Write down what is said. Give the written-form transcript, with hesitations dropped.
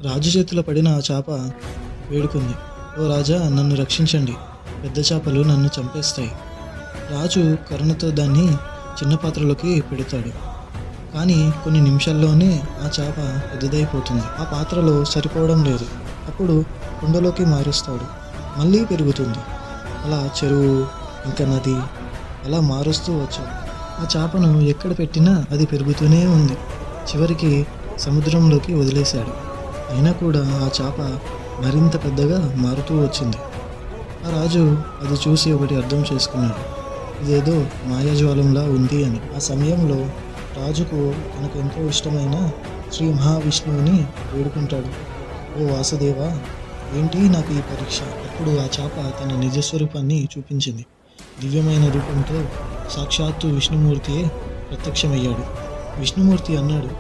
రాజు చేతిలో పడిన ఆ చేప వేడుకుంది. ఓ రాజా, నన్ను రక్షించండి, పెద్ద చేపలు నన్ను చంపేస్తాయి. రాజు కరుణతో దాన్ని చిన్న పాత్రలోకి పెడతాడు. కానీ కొన్ని నిమిషాల్లోనే ఆ చేప పెద్దదైపోతుంది. ఆ పాత్రలో సరిపోవడం లేదు. అప్పుడు కుండలోకి మారుస్తాడు. మళ్ళీ పెరుగుతుంది. అలా చెరువు, ఇంకా నది, అలా మారుస్తూ వచ్చాడు. ఆ చేపను ఎక్కడ పెట్టినా అది పెరుగుతూనే ఉంది. చివరికి సముద్రంలోకి వదిలేశాడు. అయినా కూడా ఆ చేప మరింత పెద్దగా మారుతూ వచ్చింది. ఆ రాజు అది చూసి ఒకటి అర్థం చేసుకున్నాడు. ఇదేదో మాయాజాలంలా ఉంది అని. ఆ సమయంలో రాజుకు తనకు ఎంతో ఇష్టమైన శ్రీ మహావిష్ణువుని వేడుకుంటాడు. ఓ వాసుదేవా, ఏంటి నాకు ఈ పరీక్ష? అప్పుడు ఆ చేప తన నిజస్వరూపాన్ని చూపించింది. దివ్యమైన రూపంతో సాక్షాత్తు విష్ణుమూర్తియే ప్రత్యక్షమయ్యాడు. విష్ణుమూర్తి అన్నాడు,